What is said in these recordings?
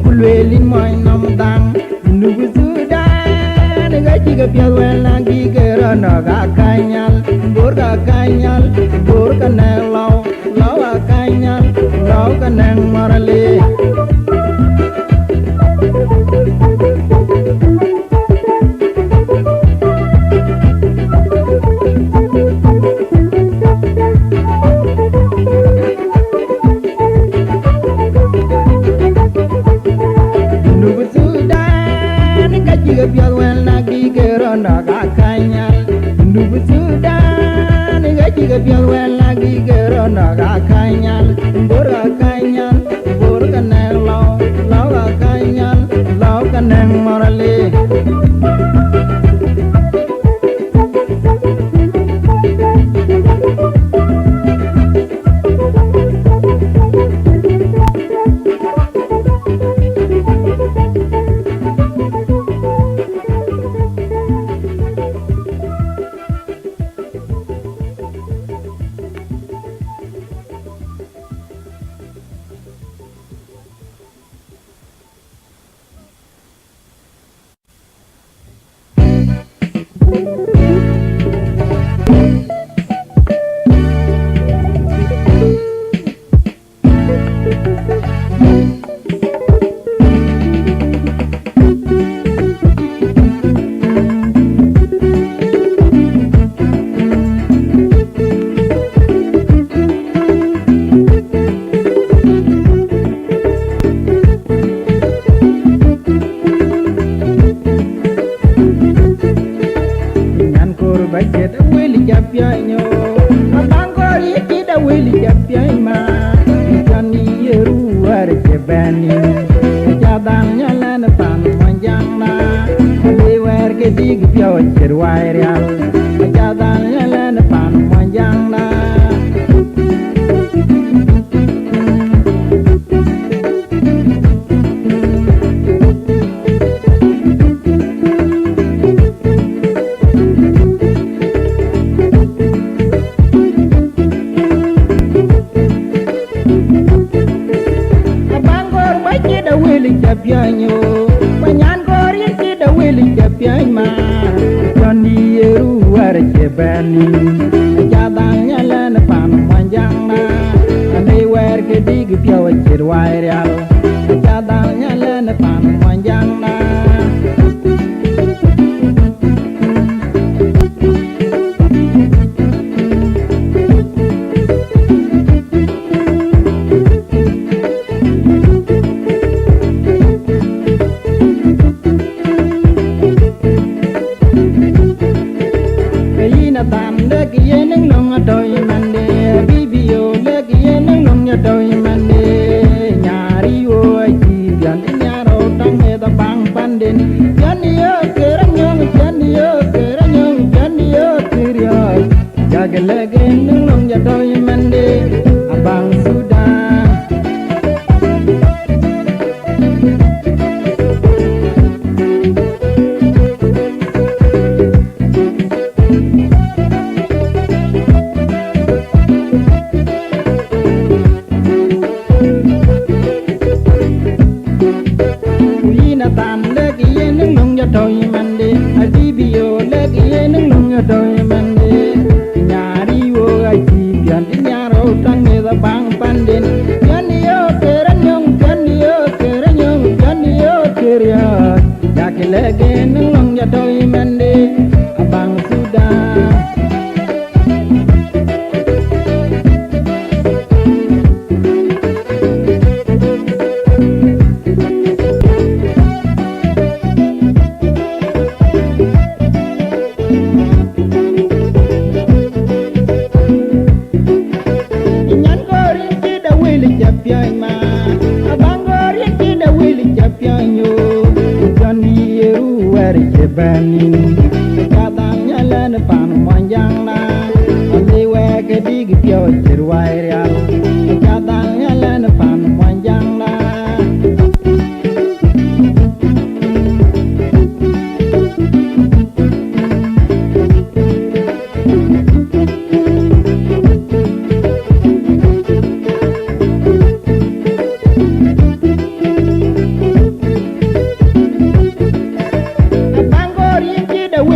Kulwelin moy nom dang nubu sudan chiga piadwel na gigero no ga kanyal bur ka ne law a kanyal law ka ne morale chiga piadwel na gigero no ga kanyal nubu sudan ga chiga piadwel na gigero no ga kanyal bur ka ne law a kanyal law ka ne morale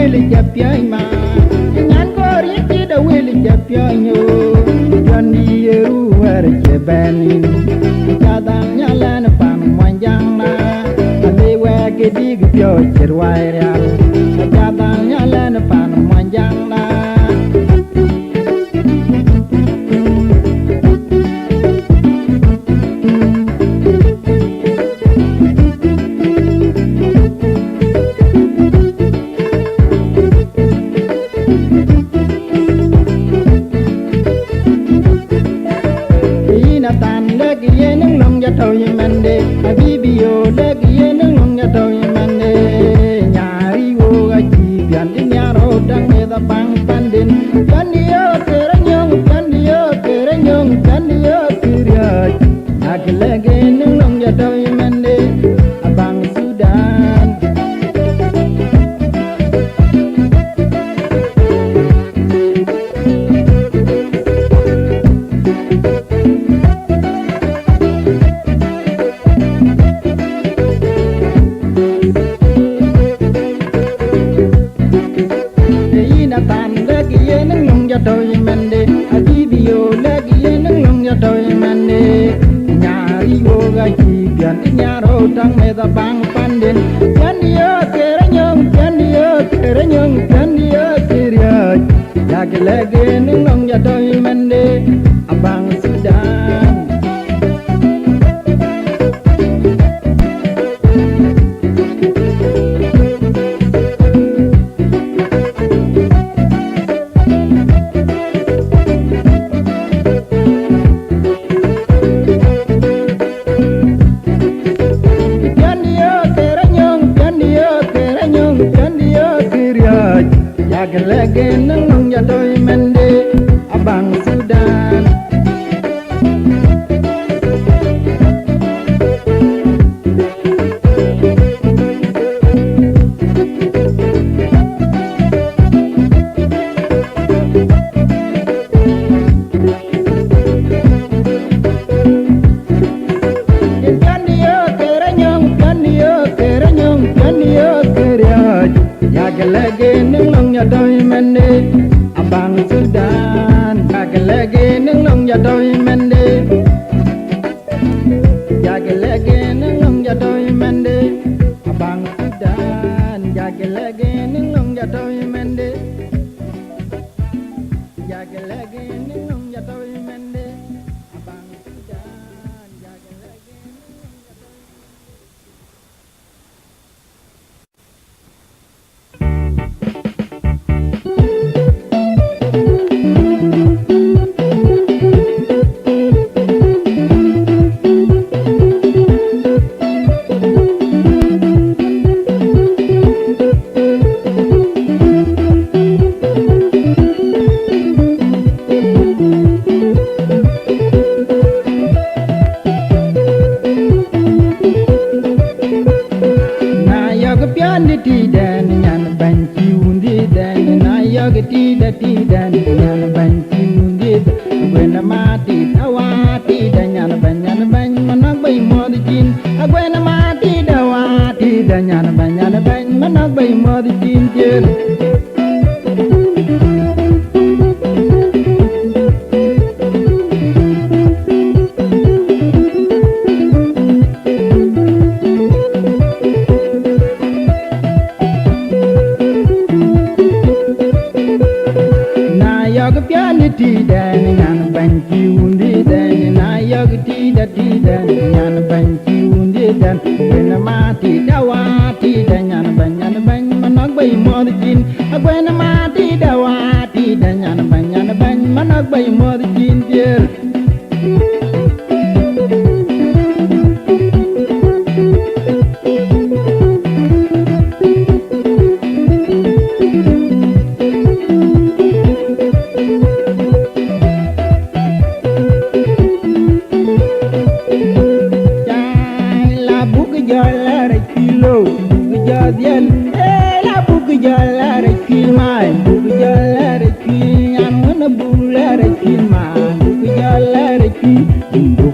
wili japia ma nyan gori ti da wili japia nyo jani yeru war chebani kada nyalan pan manjang na ade wa ke dig pyo chirwai ya kada nyalan pan manjang na thôi mende abibio lagi nung ya thôi mende nyari wo gaji bian di nyaro dang da bang pandin kan dia keranyong kiria lagi nung ya thôi mende abang Sudan tôi mende abibio lagi nung ya tôi mende nyari wo gaji bian di nyaro dang da bang pandin kan dia keranyong kiria lagi nung ya tôi mende abang Sudan lagi nung ya tôi mende abang Sudan lagi nung ya tôi mende abang Sudan lagi nung ya tôi mende lagi nung ya tôi mende abang Sudan lagi nung ya tôi mende lagi nung ya tôi mende abang Sudan lagi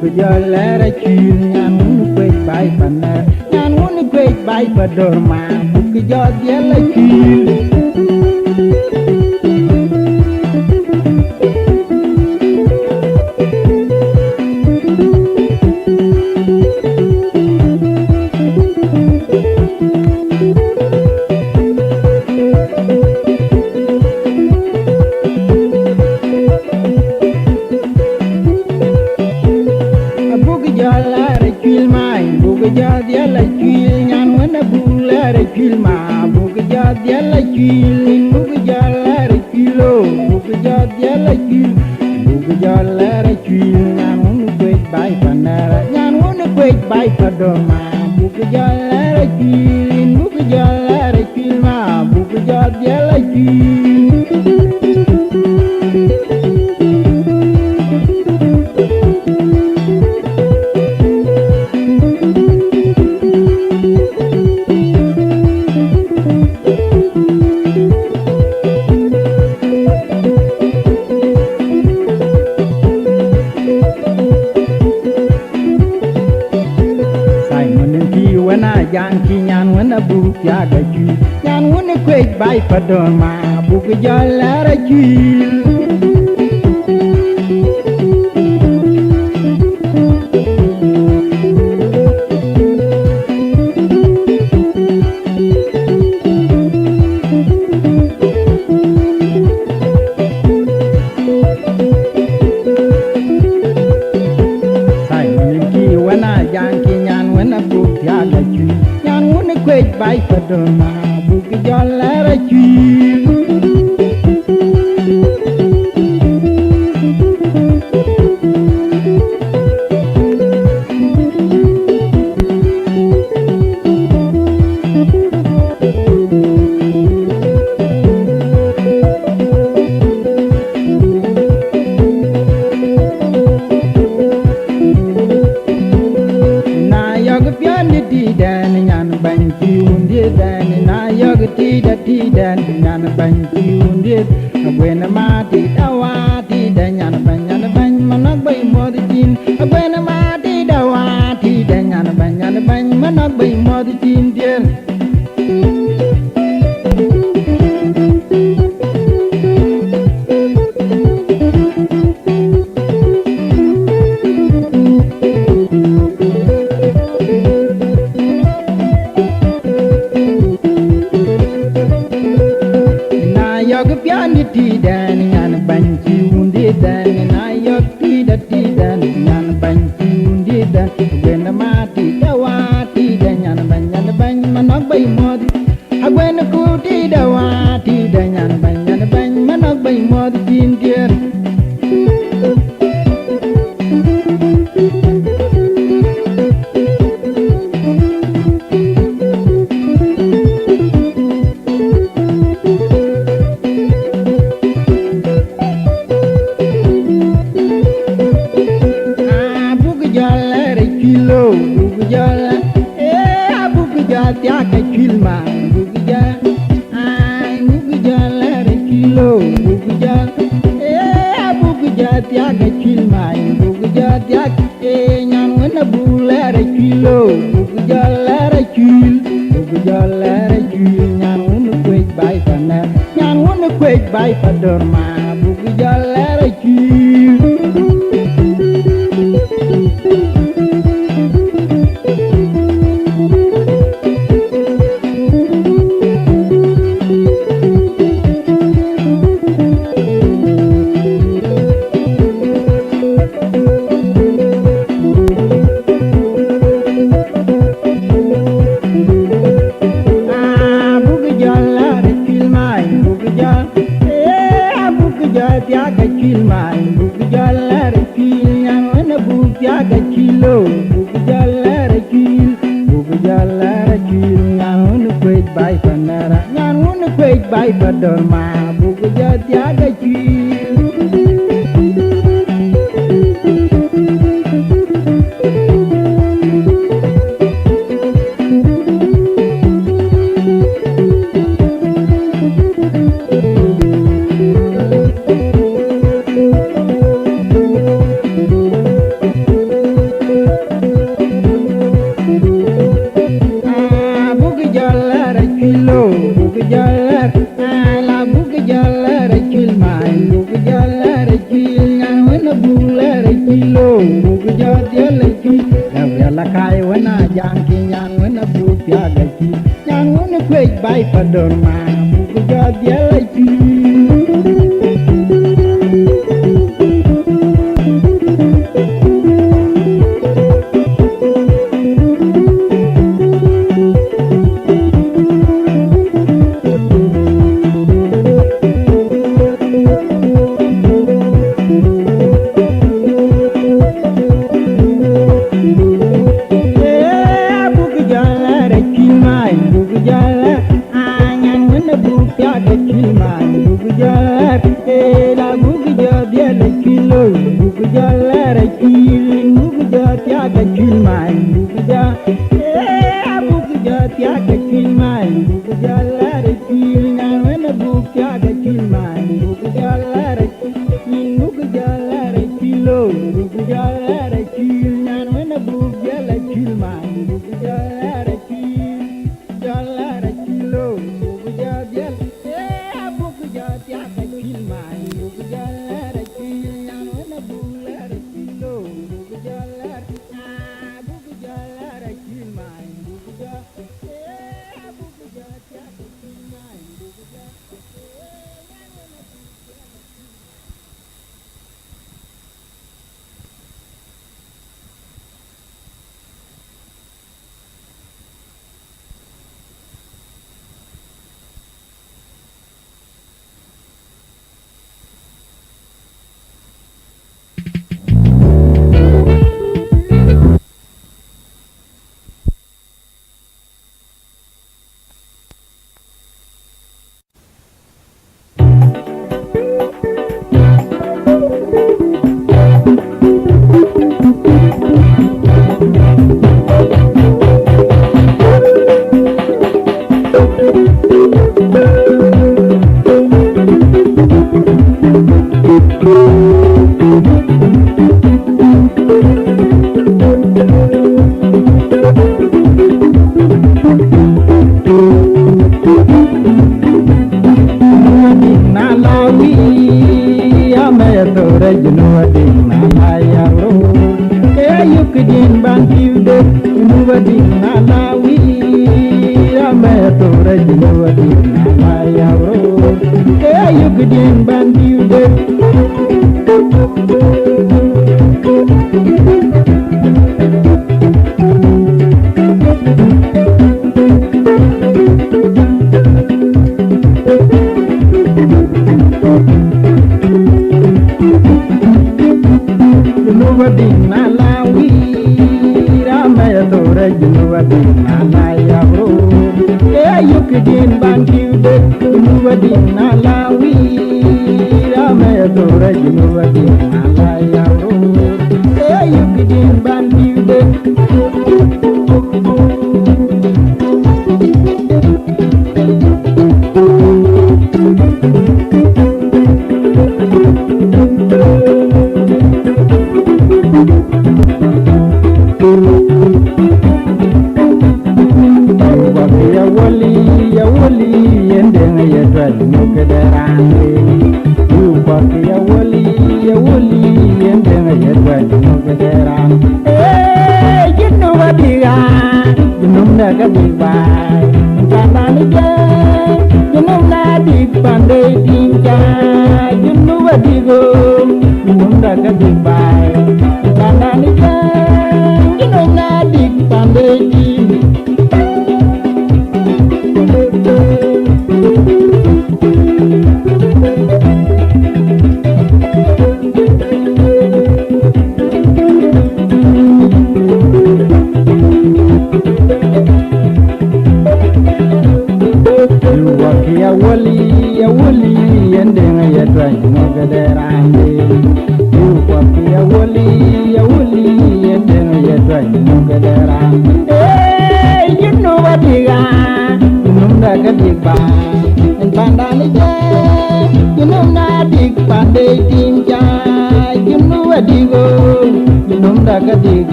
buku jolera chil nyan unu kwek bai paner nyan unu kwek bai padorma buku jol diela chil padorma buku jolera chil when the great by Padorma, who got the LIP.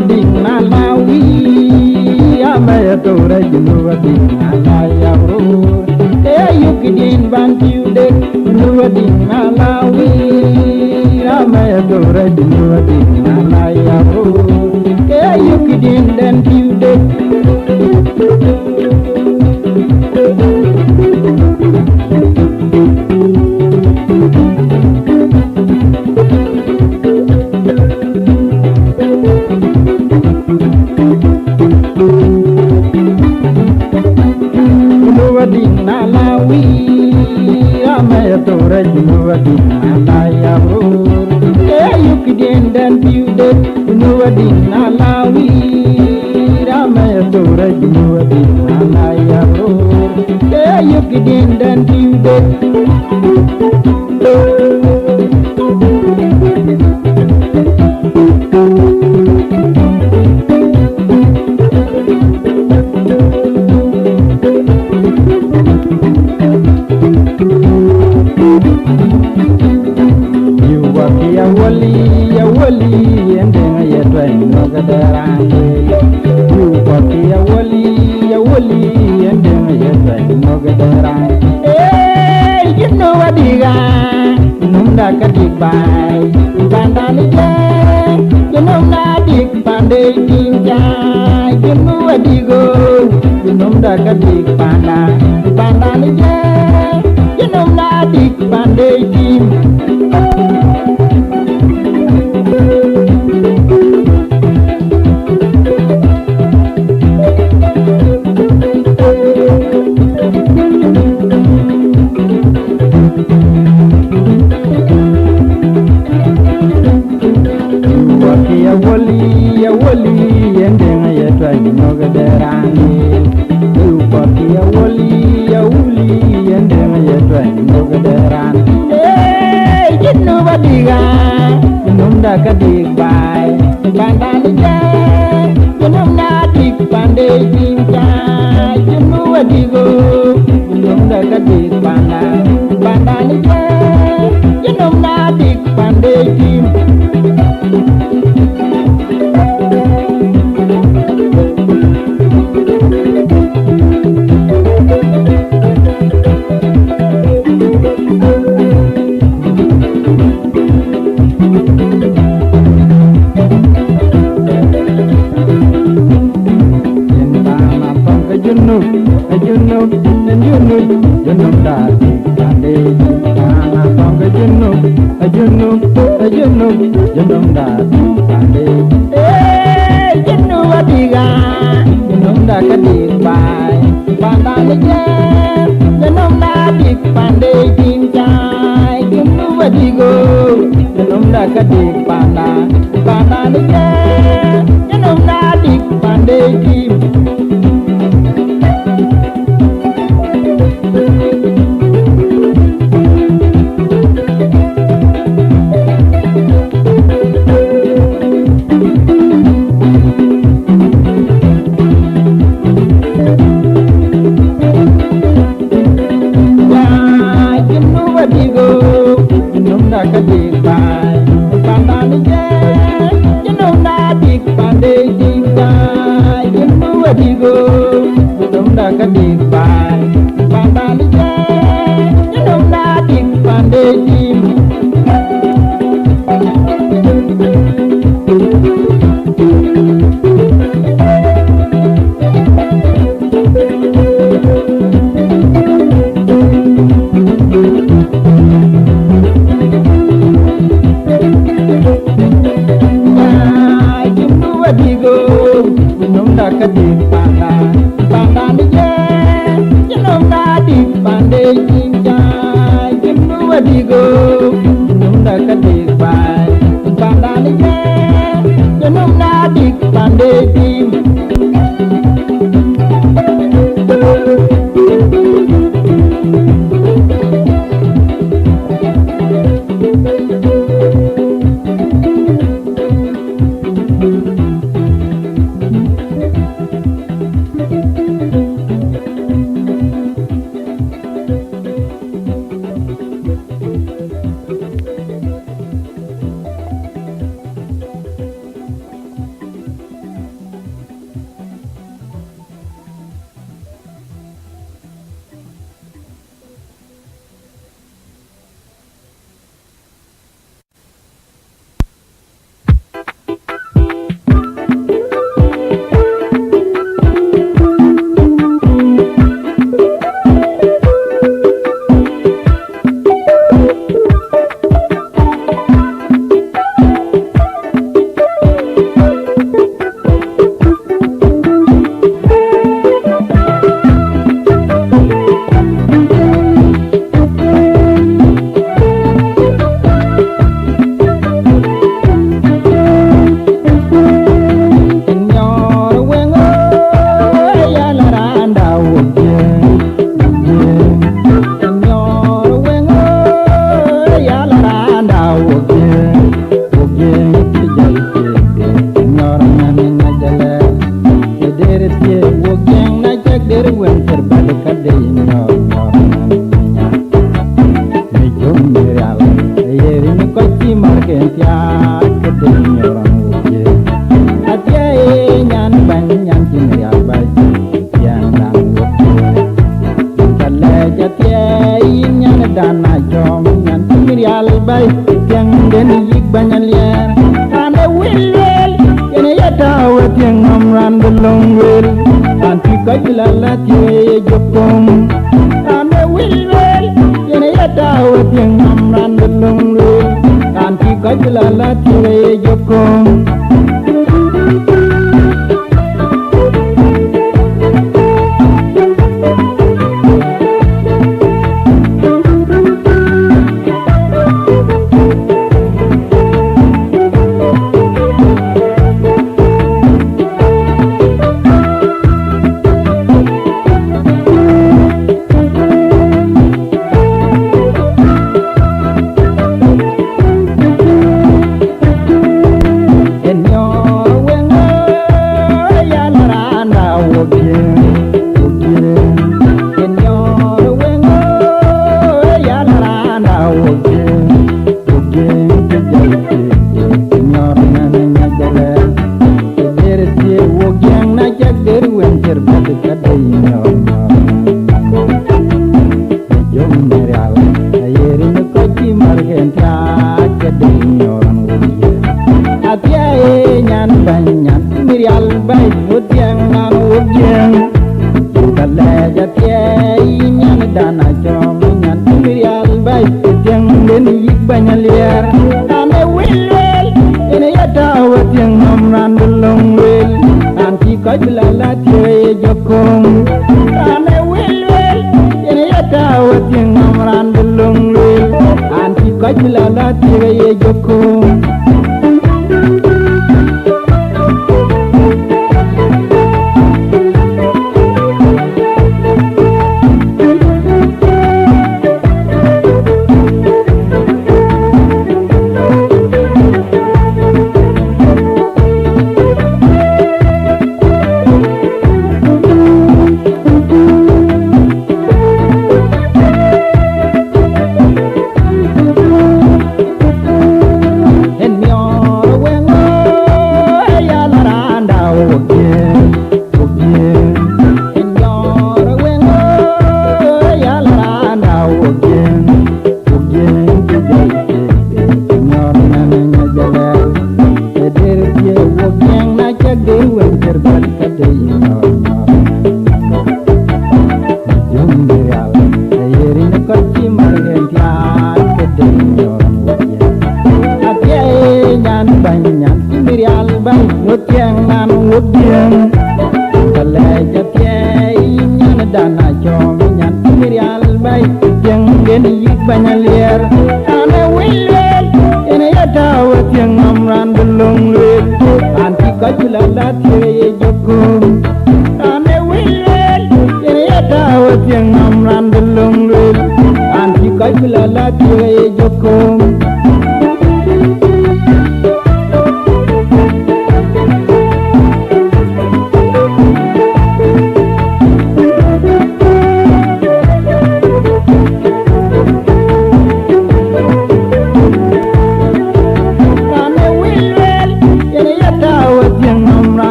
di Malawi amaya tora Junuwa di Malaya yukidin bantude Junuwa di Malawi amaya tora Junuwa di Malaya yukidin dan tude di Malawi amaya tora Junuwa di Malaya yukidin dan tude Junuwa di Malawi amaya tora Junuwa di Malaya yukidin dan tude ya wali endeng ya twa noga darande yu pati ya wali endeng ya twa noga darande you know adiga nunda kadibai bandani je you know nadik pande tinja you know adigo you nunda kadik panda bandani je you know nadik pande tim ya wali endeng ya twa noga darande yu pati ya wali endeng ya twa noga darande jinnu badiga nunda kadik bai bandani je nunda dik pande jinja jinnu badigo nunda kadik bandani je nunda dik pande jim Junub dati pande ana tonga junub dati pande junub adiga junub da kadik bai pandani je junub dati pande jinjai junub adigo junub da kadik pandani je junub dati pande jim kadik bai pandani je jinum nadik pande jinjai jinum adigo jinum da kadik bai pandani je jinum nadik pande jim kadik pandani je jinum nadik pande jinjai jinum adigo jinum da kadik bai pandani je jinum nadik pande jim margentia kedenyoran wuje atia nyan ban nyan jinria bai yang dan wuje kala jatia nyan dana jom nyan jinria bai yang den yik banyalier ane wilwel yene yata wet yang amran belong wel anti kajlala tie jokom ane wilwel yene yata wet yang amran belong wel anti kajlala tie jokom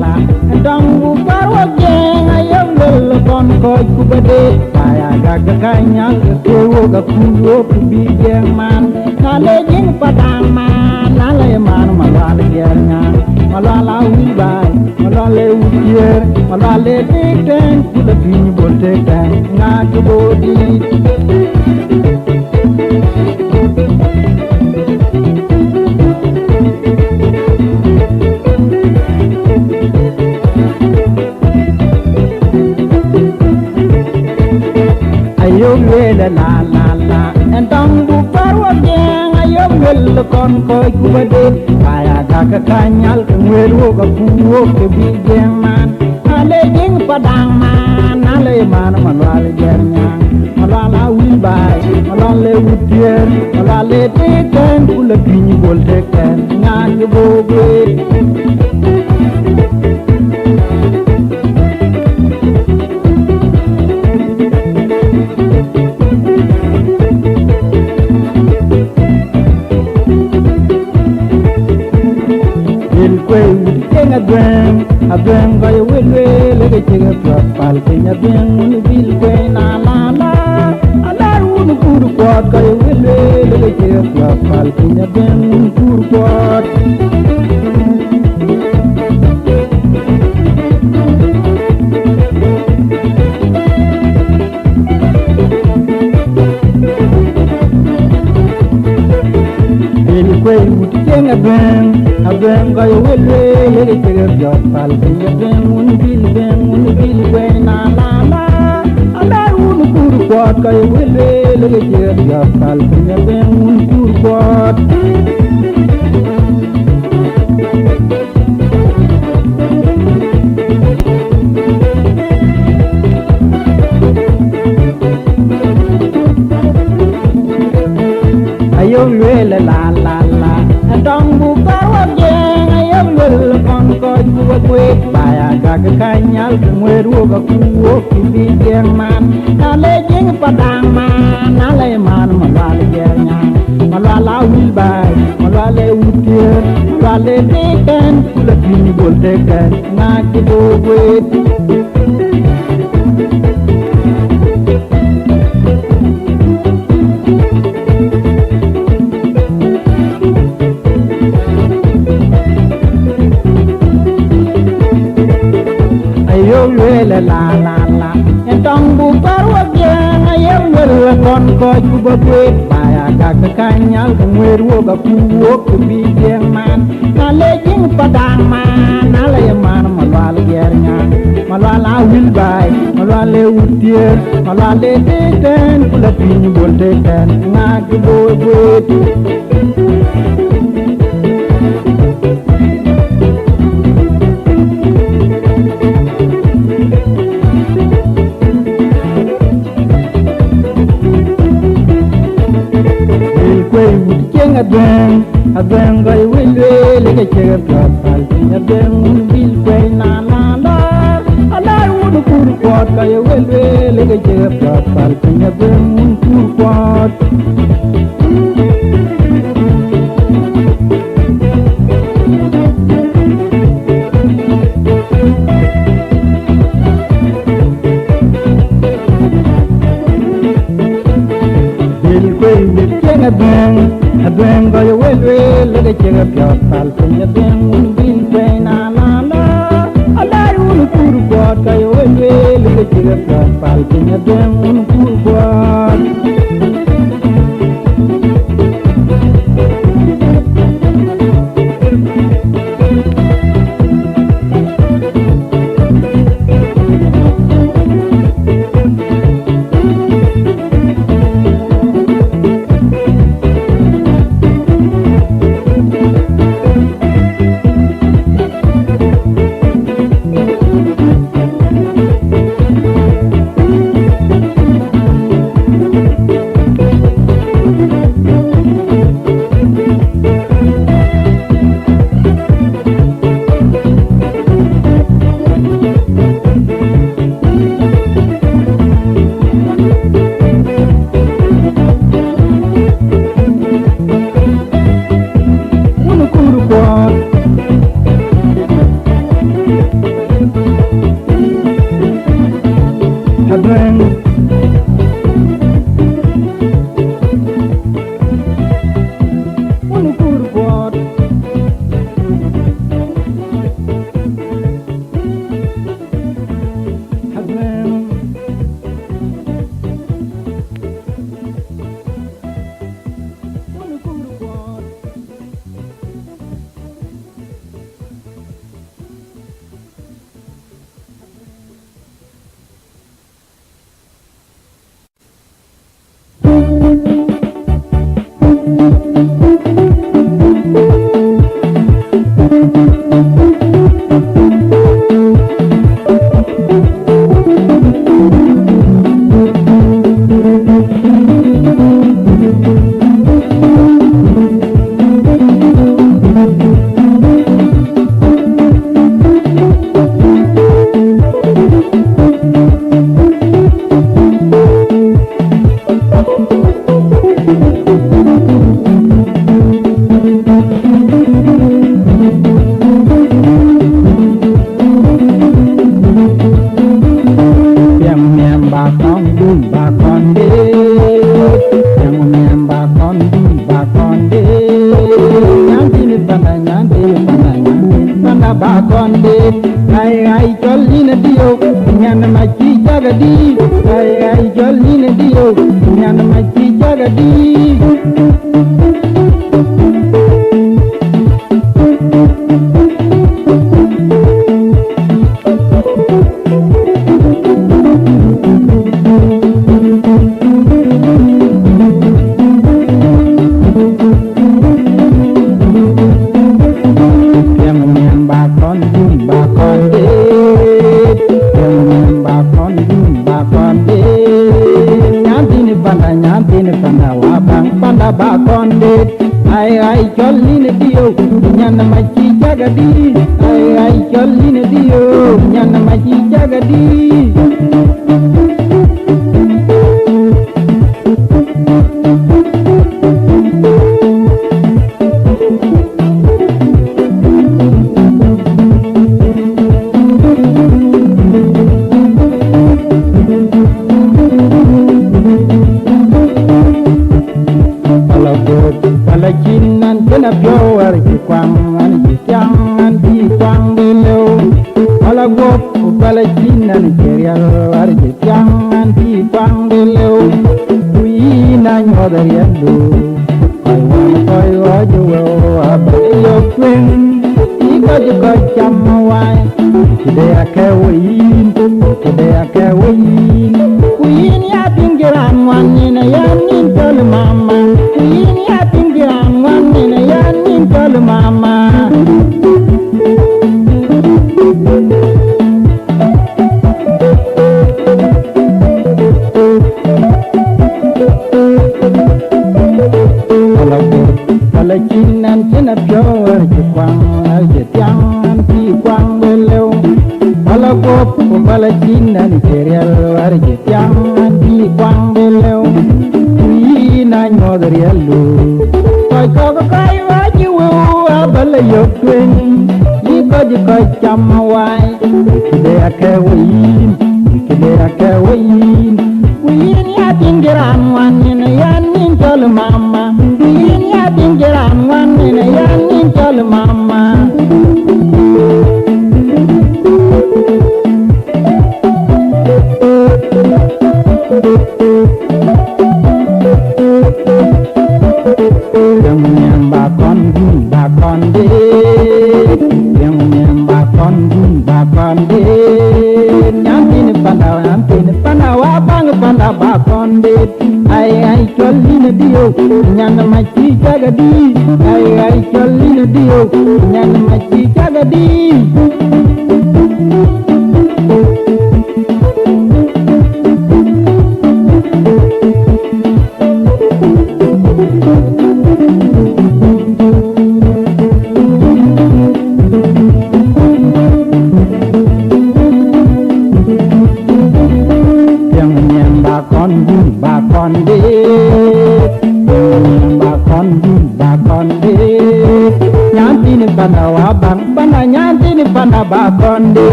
la dong bu parwa jeng ayam lel kon koy ku bade aya gaga kanyal ko ga kuyo ku bi jeng man kale jeng padang man nale man malwal jernya malwala wi bay malwale utier malwale ten ku la bin bolte ten nga gobodi ayom le la en tong bu parwa jeng ayom le kon koy ku bade aya gaga kanyal ko weru ga kuwo ke bi jeng man ale jeng padang man ale man malwal jernya malala wil bay malale utier malale ten ku la bin bolte ten nga gobodi abeng ga welwe le ke chega pal pinya beng mun bil kwe na la ala un kur kwat ga welwe le ke chega pal pinya beng mun kur kwat bil kwe mut jenga abeng ga welwe le ke chega pal pinya beng mun bil kwe na la ala un kur kwat ga welwe le ke chega pal pinya beng mun kur kwat ayom le la dong bu parwa jeng ayom le kon koy ku kwe baya gaga kanyal ku weru ga kuwo ki bi jeng man ale jeng padang man ale man malwal jernya malwala wil bay malwale utier malwale ten ku la bin bolte ten na ki bo wet la en tong bu parwa jeng ayam le kon koy ku bade baya gaga kanyal ku weru ga kuwo ku bi jeng man ale jeng padang man ale man malwal jernya malwala wil bay malwale utier malwale ten ku la bin bolte ten nga gobodi abeng ga welwe le ke chega pal pinya beng mun bil kwe na la ala un kur kwat ga welwe le ke chega pal pinya beng mun kur kwat bil kwe mit chega abeng ga welwe le ke chega pal pinya beng mun bil kwe na la ala un kur kwat ga welwe le ke chega pal pinya beng mun kur kwat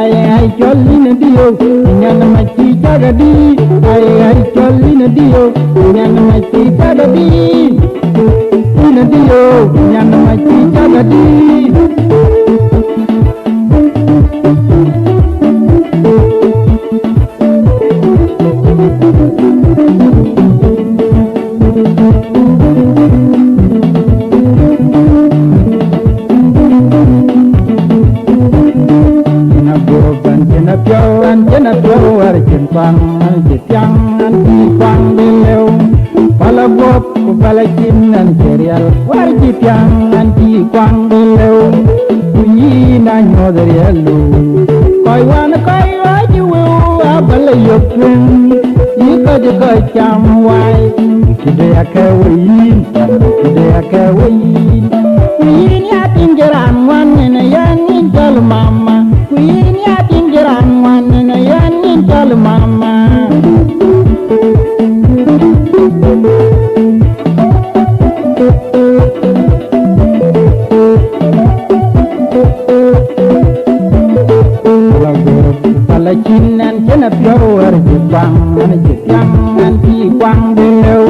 ay jolli dio nyan ma ci jaga di ay jolli dio nyan ma ci jaga di ina dio nyan ma ci jaga di Jena pio war jen pang jetiang anti pang beleu pala bop pala jinan serial war jetiang anti pang beleu kunyi na nyoderielu koi wan koi waju abala yopun yiko jiko cham wai kide akawain kuyin ya tingeran wan na yanin jal mama kuyin ya tingeran wan na yanin jal mama pala chinan chena piawar jibang jitiang anti kwang beleu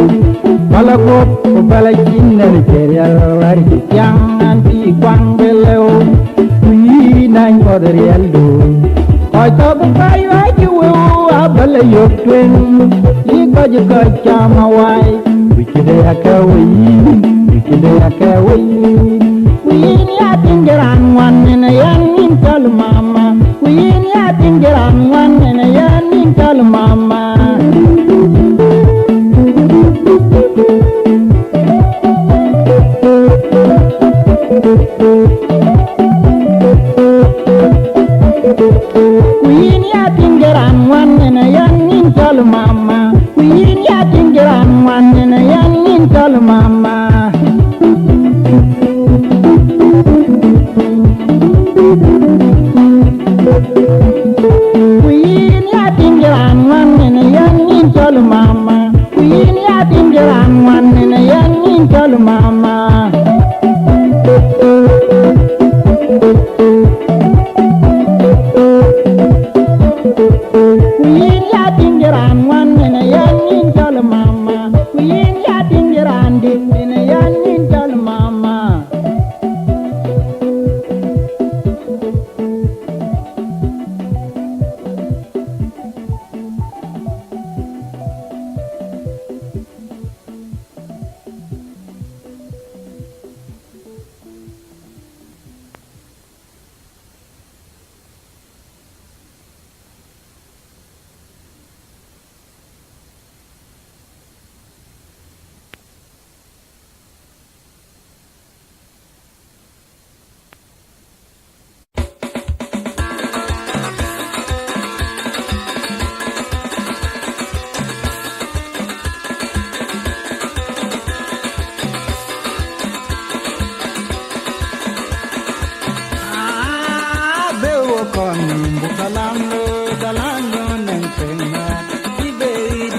pala bop pala chinan serial war jitiang anti kwang beleu kuyinan koderielu oi to kai wai ju abala yoptwen liko jiko chamawai wikide akawi kuyin ya tingeran wan na yanin kal mama kuyin ya tingeran wan na yanin kal mama kuyin ya tingeran wan na yanin kal mama kuyin ya tingeran wan na yanin kal mama kuyin ya tingeran wan na yanin kal mama kuyin ya tingeran wan na yanin kal mama kuyin ya tingeran wan na yanin kal mama kuyin ya tingeran din na yanin kal mama dalando nang penga ibe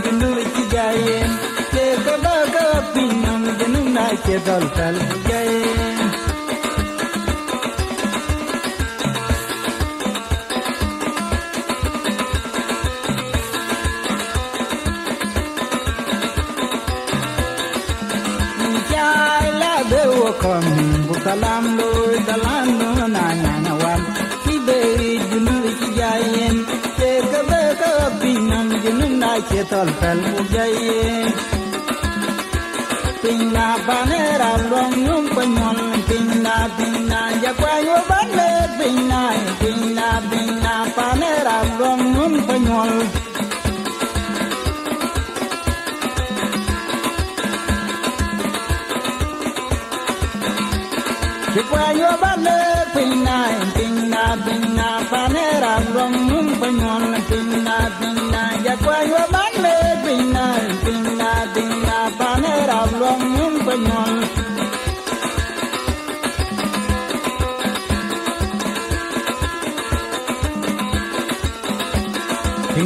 dinu cigayen ke baga pinam dinu na ke dal tal gayen jala bewo kom dalando na na wan ibe dinu cigayen pinam jinun na chetal pel mujaye pinna banera long num panyol pinna jakwayo banle pinna banera long num panyol jakwayo banle pinna banera long num panyol pinna jakwayo banle pinna banera long num panyol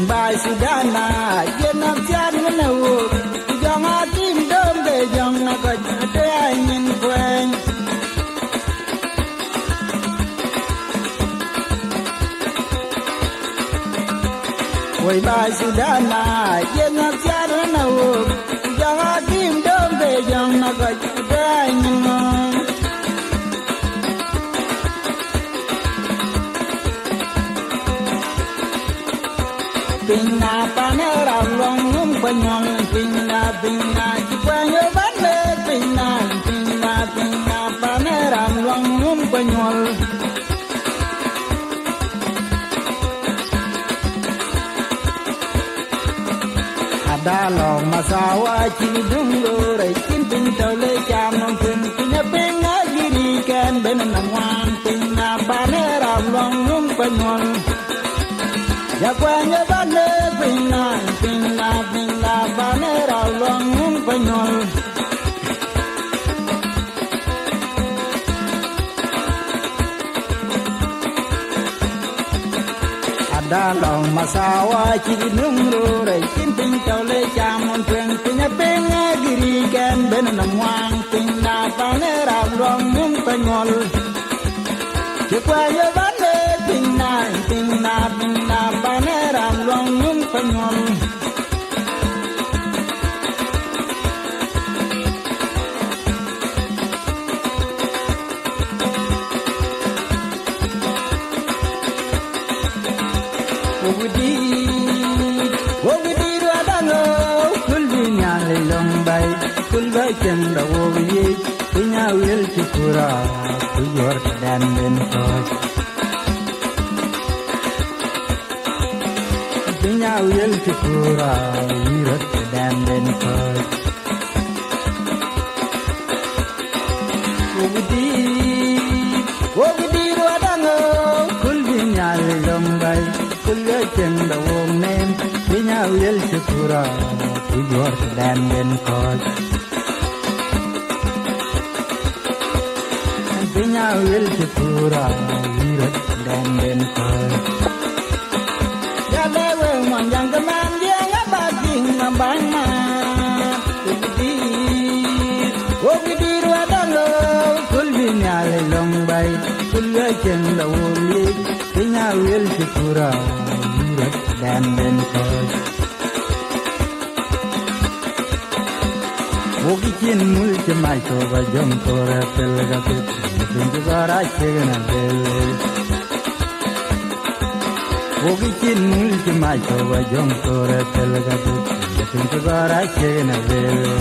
Bai Sudana Yenam Chan na wo jong a tim dom de jong na ko te ayin kwen Sudana yang siara na wo jaga kim dom be jang na ka judai nyama Pinna panera long num panyong pinna chipanyo banle pinna panera long num panyol Ada lo masawa chidung lo rai kin pin tau le cham nong pin pinya pinga giri kan ben nam wan pinna panera long num panyol Ya kwanya bane pinna banera long num panyol Ada lo masawa chidung lo rai kin pin tau le cham nong pin pinya pinga giri kan ben nam wan pinna panera long num panyol Ya kwanya bane pinna panera long num panyol Wogudi radano kulbi nyale long bay kulba chenda wogi pinya wil chikura kuyor dan den kos Pinya wil chikura wirat dan den kos Wogudi radano kulbi nyale long bay kulga chenda wong nem pinya wil chikura kuyor dan den kos Pinya wil chikura wirat dan den kos Ya lewe manjang keman dia ngabaging ngabang ma Wogidi ruadalo kulbi nyale long bay kulga chenda wong yik Pinya wil chikura wirat dan den kos Wogichin mul chemai toba jom tora telga pit Pinjugara chegana bele Wogichin mul chemai toba jom tora telga pit Pinjugara chegana bele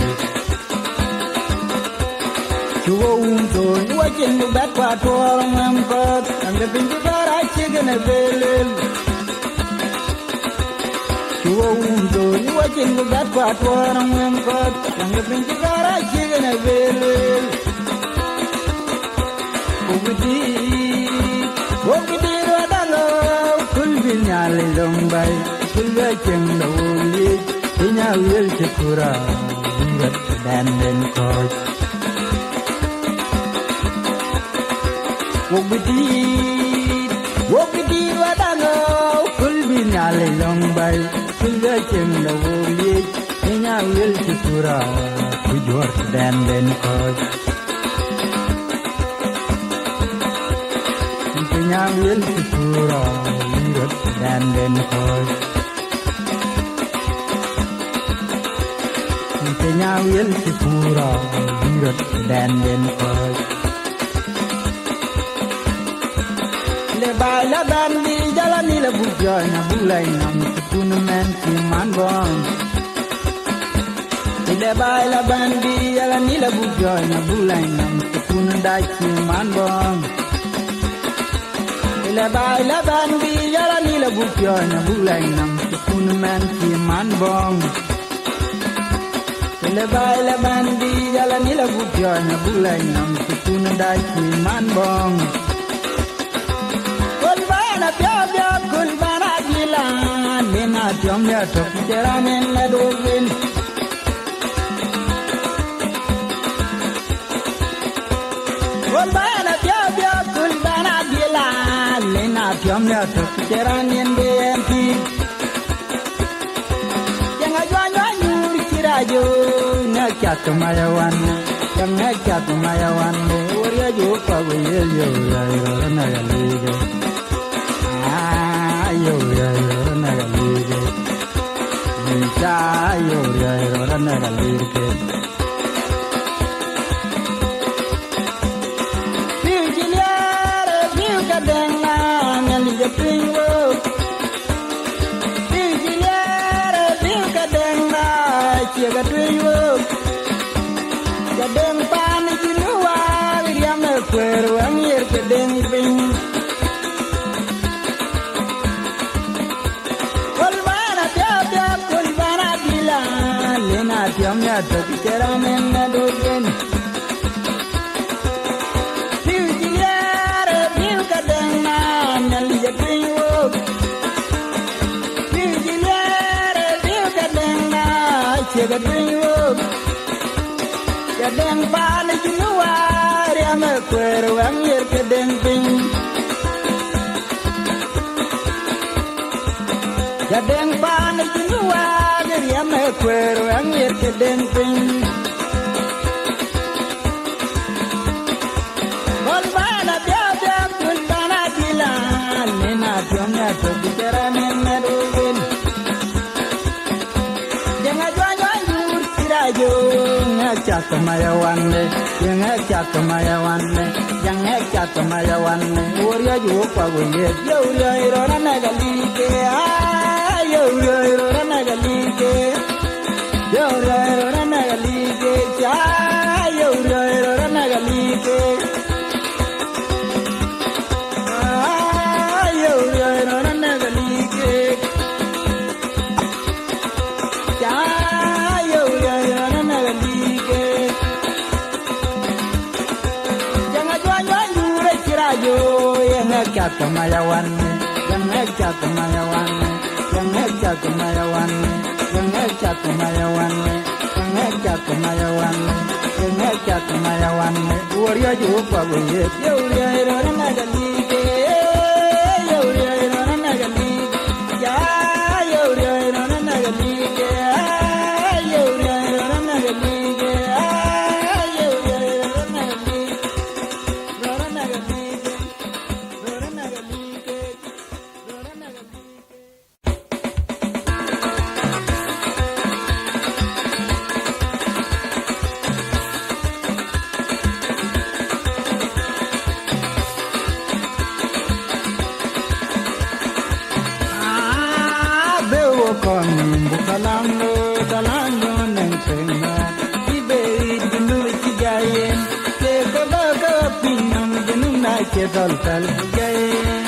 Chuo unto wajin lubat kwa tuwa mamkot Anga pinjugara chegana bele Chuo unto wajin lubat kwa tuwa mamkot Anga pinjugara chegana bele Wogidi radalo kulbi nyale long bay kulga chenda woli pinya wil chikura wirat dan den kos Wogidi radalo kulbi nyale long bay kulga chenda woli pinya wil chikura wirat dan den kos Pinya wil chikura wirat dan den kos Pinya wil chikura wirat dan den kos Lebay laban di jalan ni lebujoy na bulay nam tukun men si manbong Lebay laban di jalan ni lebujoy na bulay nam tukun dai si manbong Lebay laban bi yara ni la bukyo na bulay nam tukun men si manbong Lebay laban bi yara ni la bukyo na bulay nam tukun dai si manbong Kulbana pya kulbana gila Nena tiom ya tok jeramen la dogin Kulbana pya kulbana gila Lena tiom ya tok jeramen BMP Yang ajwa nyuri kirajo Ngekat mayawan Yang ngekat mayawan Warya jo pagwil yo Yairo nagaliga Ayo yairo nagaliga Chayo rio rana galirke Piu jiliare piu kadena ngali japingo Piu jiliare piu kadena chiga tuyo Kadeng pan jiluwa riam kweru angir kadeng ping Tiam ya to kitera men na dogen Piu jiliare piu kadena nali japingo Piu jiliare piu kadena chiga tuyo Kadeng pan jiluwa riam kweru angir kadeng ping Kadeng pan jiluwa riam kweru angir kadeng ping Kol bana bia bia kul bana dila Nena tiomnya to bicara nena dogen Jangan jual jur sirajo Ngecak kemayawanne Ngecak kemayawanne Ngecak kemayawanne Uria juga pagoye Uria irona nagalike Uria irona nagalike Uria irona nagalike Uria irona nagalike Uria irona nagalike Uria irona nagalike Jangan jual jure sirajo Ngecak kemayawanne Ngecak kemayawanne Ngecak kemayawanne Ngecak kemayawanne Ngecak kemayawanne Ngecak kemayawanne Uria juga pagoye Uria irona nagalike Uria irona nagalike Uria irona nagalike Uria irona nagalike Uria irona nagalike Rora nagalike Rora nagalike Rora nagalike Con bukalando dalando nengtenga ibe dulu cigayen ke baga pinam jenuna ke dalkal gayen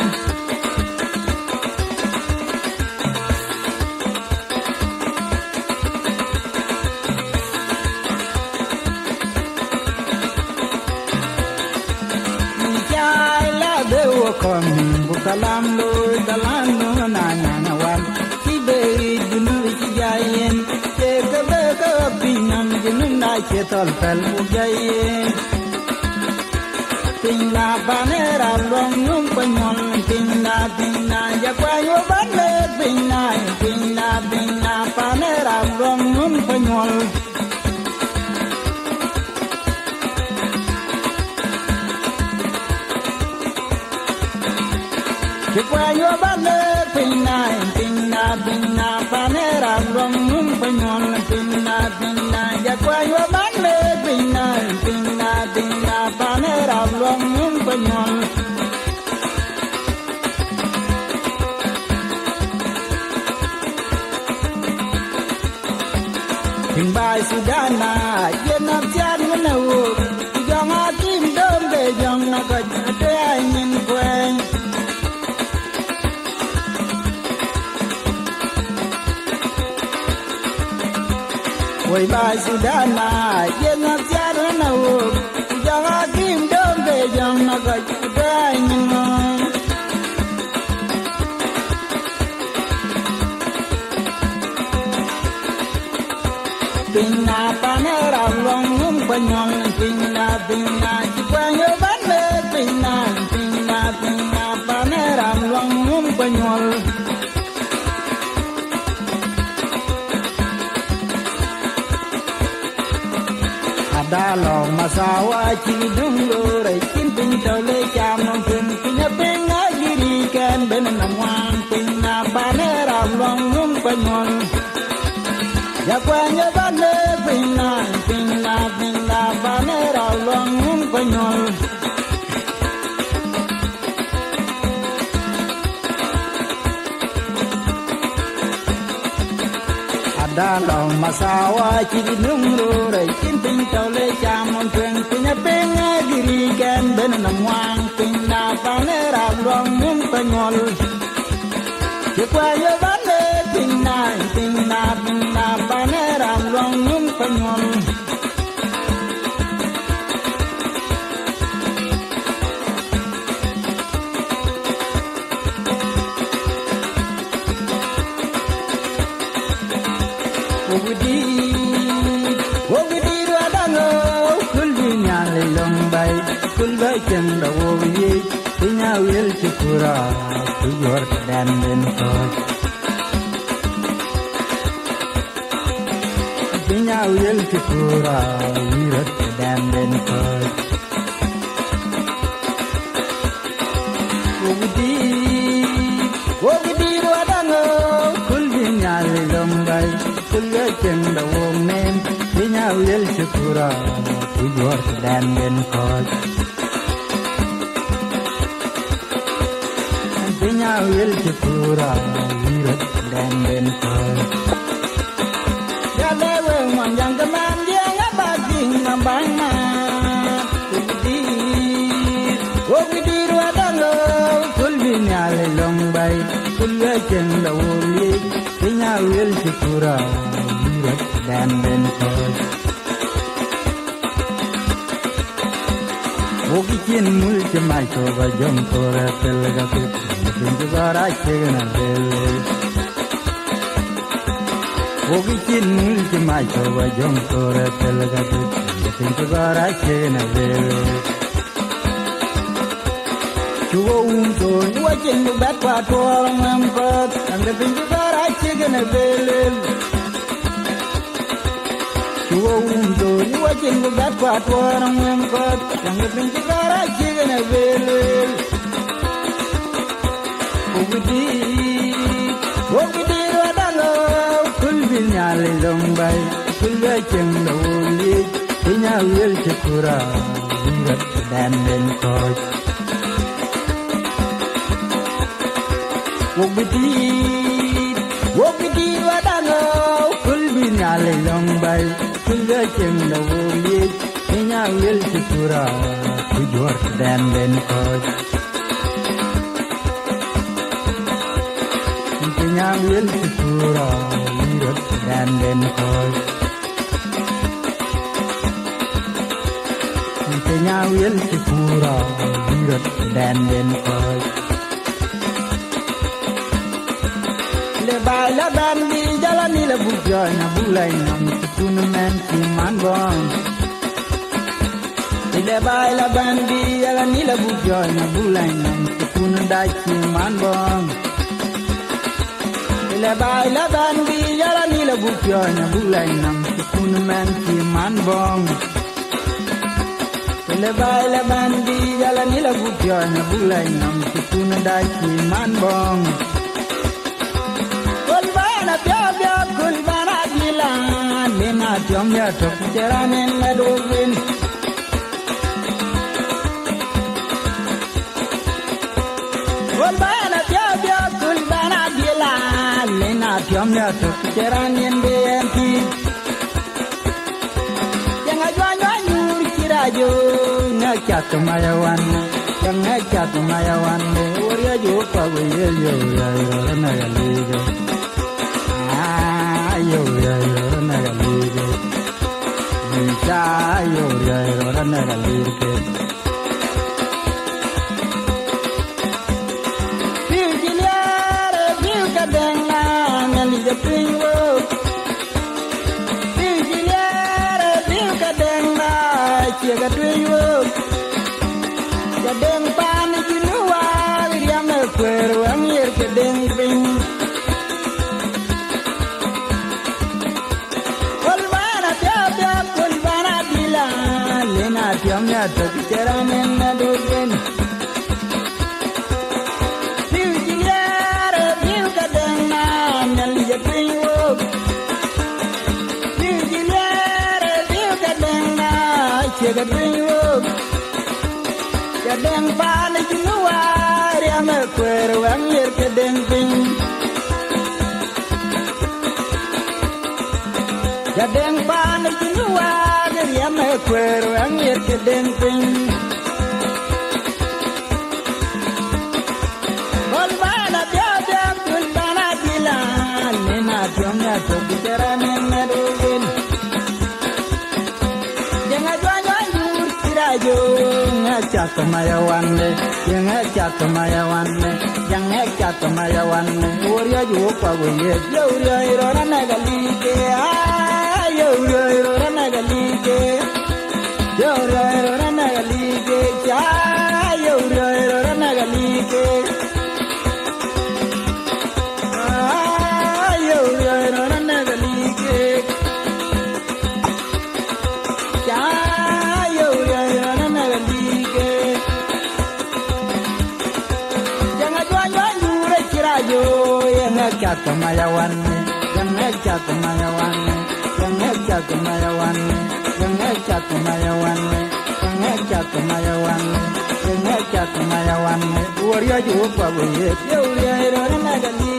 Jala dewo con bukalando dalando nana wan Pinam jinunda chetol pel mujayen Pinna banera long num panyol Pinna jakwayo banle Pinna panera long num panyol Jakwayo banle Pinna panera long num panyol Pinna jakwayo banle Pinna panera long num panyol Himbai sudana yenap jan menawu Jong akim dombe jong nakaj ade angin kweng Woi bai sudana yenap jan menawu Jong akim dombe jong nakaj ade angin kweng Pinna panera long num panyol Pinna cikwayo banle Pinna panera long num panyol Ada lo masawa cidunglo Rekin pinto le jam pin Pinna pinga jirikan benenamwan Pinna panera long num panyol ya kwanya bane pinna bane ra long konyol Dalam masawa ciri nungro rai kinting tole jamon peng punya penga diri kan ben namwang pinna panera long mum konyol Jekwa yo bane pinna panera long mum konyol Wogudi ruadango kulbi nyale lombai kulba chenda wogi pinya wil chikura kuyor dan den kos pinya wil chikura wirat dan den kos Wogudi ruadango kulbi nyale lombai kulga chenda women pinya wil chikura kuyor dan den kos pinya wil chikura wirat dan den kos ya lewe mon yang keman dia ngabaging ngambang na Wogidi ruadango kulbi nyale lombai kulga chenda women pinya wil chikura wirat dan den kos Wogi chin mul chemai toba jom tora telga pit pinju bara chegna bele Wogi chin mul chemai toba jom tora telga pit pinju bara chegna bele Chuo unto nuwa chin bat pa tora ngam pat ang pinju bara chegna bele Chuo unto nuwa chin bat pa tora ngam pat ang pinju bara chegna bele Wogidi ruadango kulbi nyale lombai kulga chenda woli pinya wil chikura wirat dan den kos Wogidi ruadango kulbi nyale lombai kulga chenda woli pinya wil chikura kuyor dan den kos Pinya wil chikura wirat dan den kos Pinya wil chikura wirat dan den kos Lebay laban di jalan ni lebujana bulai nam tukun men siman bong Lebay laban di jalan ni lebujana bulai nam tukun dai siman bong Lebay laban di jalan ni lebujana bulai nam tukun men siman bong Lebay laban di jalan ni lebujana bulai nam tukun dai siman bong Kulbana dilan lena tiom ya tok jeranen ladovin Kulbana dilan lena tiom ya tok jeranen benti Jangan jual nyur kirajo ngacat mayawan yang ngacat mayawan oria jo pawe yo ya na ya liga yo na ga liga cha yo na ga liga Piu giliare piu kadanga ngali de pingo Piu giliare piu kadanga chiga pingo Kadang pan jinua riam na kweru angir kadang ping Tiam ya tok jeranen ladovin Piu giliare piu kadanga ngali de pingo ga ding wo ya deng pa ni nu wa ria me kwer wang yer ke deng ping ya deng pa ni nu wa ria me kwer wang yer ke deng ping bol ba na dia deng tul bana dila ni na jom ya to bitera ne me do yin jenga jwa jur tirajo ngacak maya wanne jenga cak maya wanne jenga cak maya wanne urya ju pa we ye urya iro na galike urya iro na galike urya iro na galike cha urya iro na galike urya iro na galike cha urya iro na galike jenga jwa jur tirajo ngacak maya wanne jenga cak maya wanne cak maya wanne cak maya wanne cak maya wanne cak maya wanne urya ju pa we ye urya iro na gali